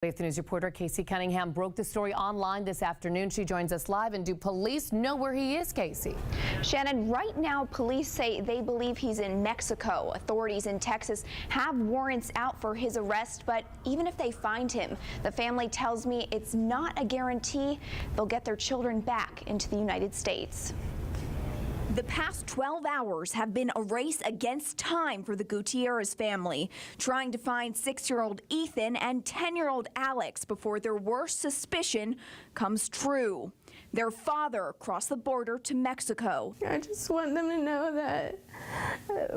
Faith News reporter Kasey Cunningham broke the story online this afternoon. She joins us live. And do police know where he is, Kasey? Shannon, right now police say they believe he's in Mexico. Authorities in Texas have warrants out for his arrest, but even if they find him, the family tells me it's not a guarantee they'll get their children back into the United States. The past 12 hours have been a race against time for the Gutierrez family, trying to find 6-year-old Ethan and 10-year-old Alex before their worst suspicion comes true. Their father crossed the border to Mexico. I just want them to know that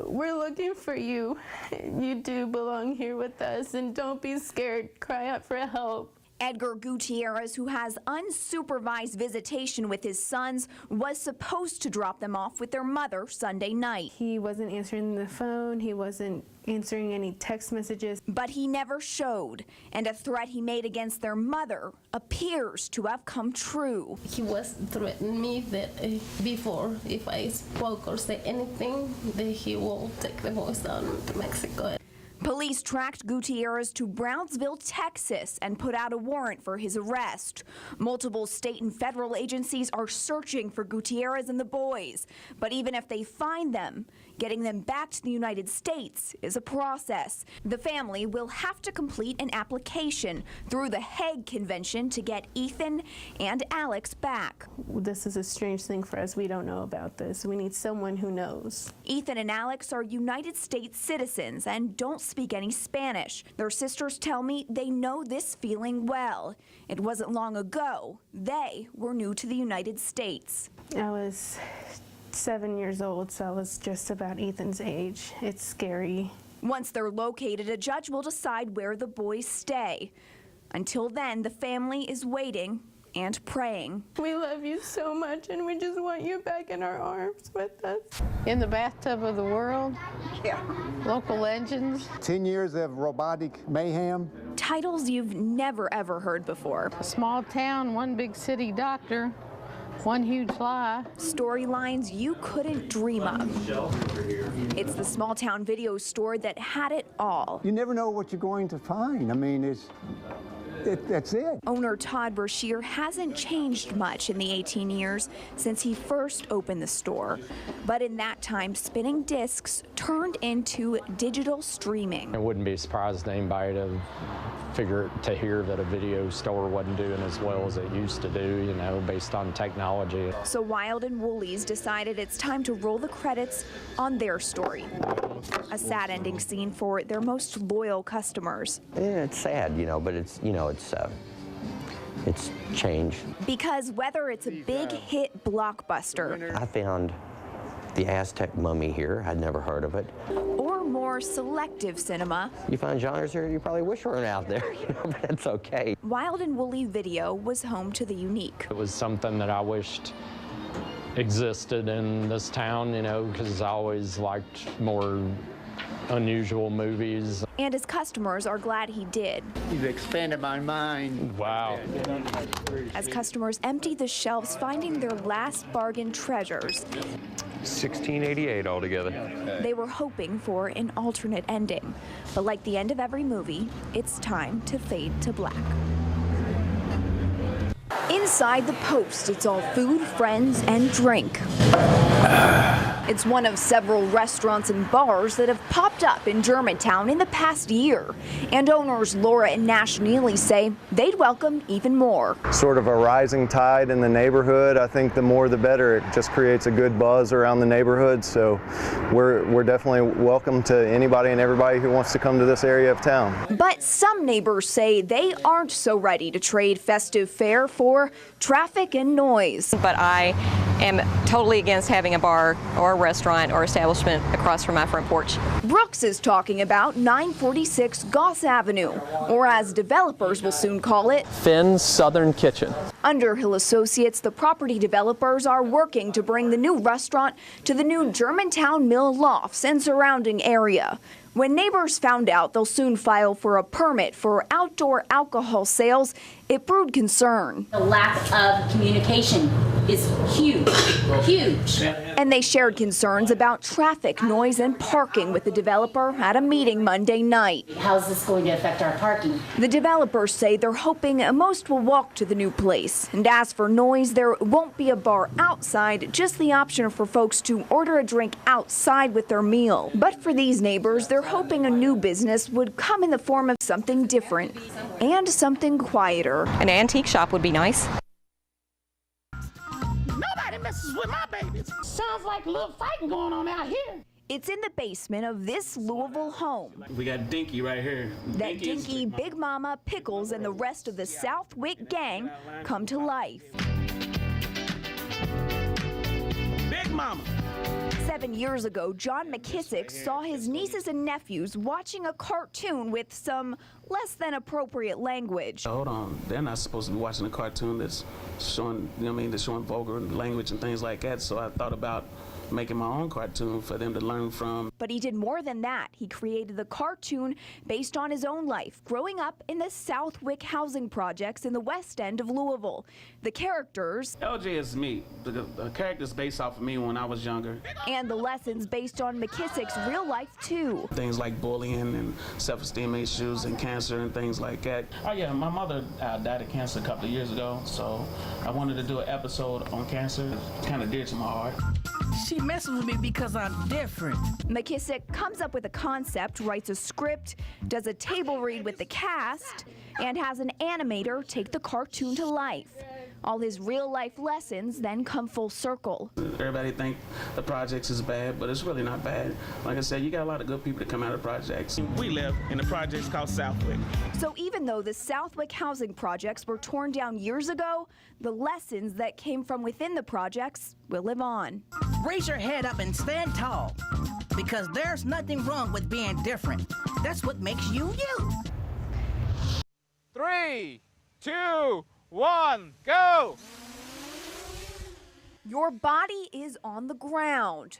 we're looking for you. You do belong here with us, and don't be scared. Cry out for help. Edgar Gutierrez, who has unsupervised visitation with his sons, was supposed to drop them off with their mother Sunday night. He wasn't answering the phone. He wasn't answering any text messages. But he never showed, and a threat he made against their mother appears to have come true. He was threatening me that before, if I spoke or say anything, that he will take the boys down to Mexico. Police tracked Gutierrez to Brownsville, Texas, and put out a warrant for his arrest. Multiple state and federal agencies are searching for Gutierrez and the boys. But even if they find them, getting them back to the United States is a process. The family will have to complete an application through the Hague Convention to get Ethan and Alex back. This is a strange thing for us. We don't know about this. We need someone who knows. Ethan and Alex are United States citizens and don't speak any Spanish. Their sisters tell me they know this feeling well. It wasn't long ago they were new to the United States. I was 7 years old, so I was just about Ethan's age. It's scary. Once they're located, a judge will decide where the boys stay. Until then, the family is waiting and praying. We love you so much, and we just want you back in our arms with us. In the bathtub of the world, local legends. 10 years of robotic mayhem. Titles you've never ever heard before. A small town, one big city doctor, one huge lie. Storylines you couldn't dream of. It's the small town video store that had it all. You never know what you're going to find. I mean, that's it. Owner Todd Brashear hasn't changed much in the 18 years since he first opened the store. But in that time, spinning discs turned into digital streaming. I wouldn't be surprised to anybody to hear that a video store wasn't doing as well as it used to do, you know, based on technology. So Wild and Woolies decided it's time to roll the credits on their story. A sad ending scene for their most loyal customers. Yeah, it's sad, you know, but it's, you know, it's change. Because whether it's a big hit blockbuster, I found the Aztec mummy here. I'd never heard of it. Or more selective cinema. You find genres here you probably wish weren't out there, you know, but that's okay. Wild and Woolly Video was home to the unique. It was something that I wished existed in this town, you know, because I always liked more unusual movies. And his customers are glad he did. You've expanded my mind. Wow. As customers empty the shelves, finding their last bargain treasures. $16.88 altogether. They were hoping for an alternate ending. But like the end of every movie, it's time to fade to black. Inside the Post, it's all food, friends, and drink. It's one of several restaurants and bars that have popped up in Germantown in the past year. And owners Laura and Nash Neely say they'd welcome even more. Sort of a rising tide in the neighborhood. I think the more the better. It just creates a good buzz around the neighborhood. So we're definitely welcome to anybody and everybody who wants to come to this area of town. But some neighbors say they aren't so ready to trade festive fare for traffic and noise. But I am totally against having a bar or a restaurant or establishment across from my front porch. Brooks is talking about 946 Goss Avenue, or as developers will soon call it, Finn's Southern Kitchen. Underhill Associates, the property developers, are working to bring the new restaurant to the new Germantown Mill Lofts and surrounding area. When neighbors found out they'll soon file for a permit for outdoor alcohol sales, it brewed concern. The lack of communication is huge, huge. And they shared concerns about traffic, noise, and parking with the developer at a meeting Monday night. How's this going to affect our parking? The developers say they're hoping most will walk to the new place. And as for noise, there won't be a bar outside, just the option for folks to order a drink outside with their meal. But for these neighbors, they're hoping a new business would come in the form of something different and something quieter. An antique shop would be nice. Nobody messes with my babies. Sounds like a little fighting going on out here. It's in the basement of this Louisville home. We got Dinky right here. That Dinky, Big Mama, Pickles, and the rest of the Southwick Gang come to life. Big Mama. 7 years ago, John McKissick saw his nieces and nephews watching a cartoon with some less than appropriate language. Hold on, they're not supposed to be watching a cartoon that's showing, that's showing vulgar language and things like that. So I thought about making my own cartoon for them to learn from. But he did more than that. He created the cartoon based on his own life, growing up in the Southwick housing projects in the west end of Louisville. The characters... LJ is me. The character's based off of me when I was younger. And the lessons based on McKissick's real life, too. Things like bullying and self-esteem issues and cancer and things like that. Oh, yeah, my mother died of cancer a couple of years ago, so I wanted to do an episode on cancer. It's kind of dear to my heart. She messes with me because I'm different. McKissick comes up with a concept, writes a script, does a table read with the cast, and has an animator take the cartoon to life. All his real-life lessons then come full circle. Everybody think the projects is bad, but it's really not bad. Like I said, you got a lot of good people that come out of projects. We live in a project called Southwick. So even though the Southwick housing projects were torn down years ago, the lessons that came from within the projects will live on. Raise your head up and stand tall, because there's nothing wrong with being different. That's what makes you you. 3, 2, 1, go! Your body is on the ground,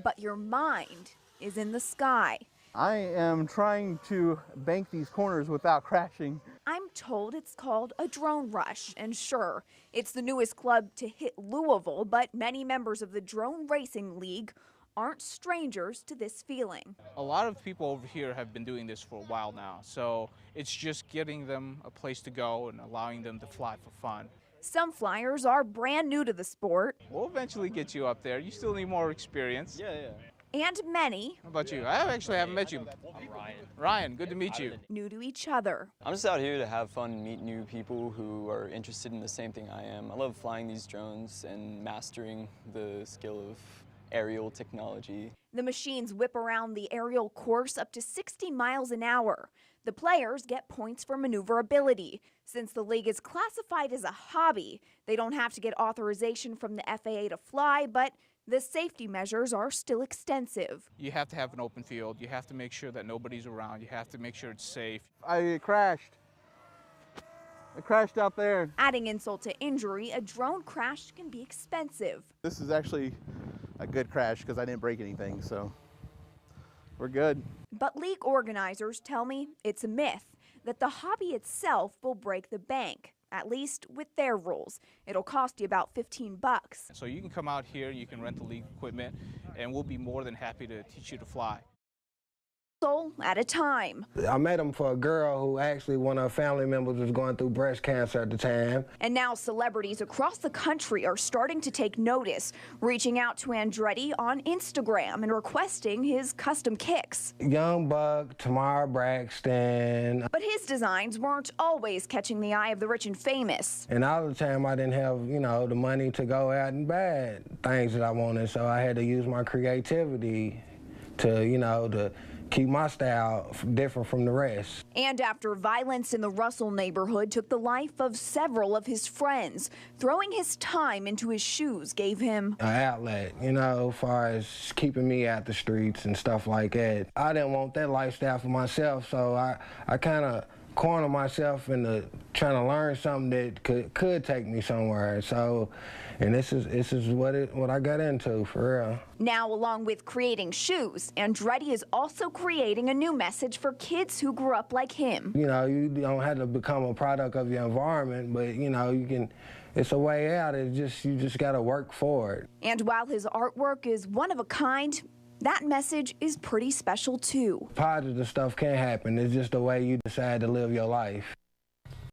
but your mind is in the sky. I am trying to bank these corners without crashing. I'm told it's called a drone rush, and sure, it's the newest club to hit Louisville, but many members of the Drone Racing League aren't strangers to this feeling. A lot of people over here have been doing this for a while now, so it's just getting them a place to go and allowing them to fly for fun. Some flyers are brand new to the sport. We'll eventually get you up there. You still need more experience. Yeah. And many. How about you? I actually haven't met you. I'm Ryan. Ryan, good to meet you. New to each other. I'm just out here to have fun and meet new people who are interested in the same thing I am. I love flying these drones and mastering the skill of aerial technology. The machines whip around the aerial course up to 60 miles an hour. The players get points for maneuverability. Since the league is classified as a hobby, they don't have to get authorization from the FAA to fly, but the safety measures are still extensive. You have to have an open field. You have to make sure that nobody's around. You have to make sure it's safe. I crashed. I crashed out there. Adding insult to injury, a drone crash can be expensive. This is actually a good crash because I didn't break anything, so we're good. But league organizers tell me it's a myth that the hobby itself will break the bank. At least with their rules. It'll cost you about $15. So you can come out here, you can rent the league equipment, and we'll be more than happy to teach you to fly. At a time. I met him for a girl who actually one of her family members was going through breast cancer at the time. And now celebrities across the country are starting to take notice, reaching out to Andretti on Instagram and requesting his custom kicks. Young Buck, Tamar Braxton. But his designs weren't always catching the eye of the rich and famous. And all the time I didn't have, the money to go out and buy things that I wanted, so I had to use my creativity to, to keep my style different from the rest. And after violence in the Russell neighborhood took the life of several of his friends, throwing his time into his shoes gave him an outlet, as far as keeping me out the streets and stuff like that. I didn't want that lifestyle for myself, so I kind of corner myself into trying to learn something that could take me somewhere. So, and this is what I got into, for real. Now, along with creating shoes, Andretti is also creating a new message for kids who grew up like him. You know, you don't have to become a product of your environment, but you know, you can. It's a way out. You just got to work for it. And while his artwork is one of a kind, that message is pretty special too. Positive stuff can happen. It's just the way you decide to live your life.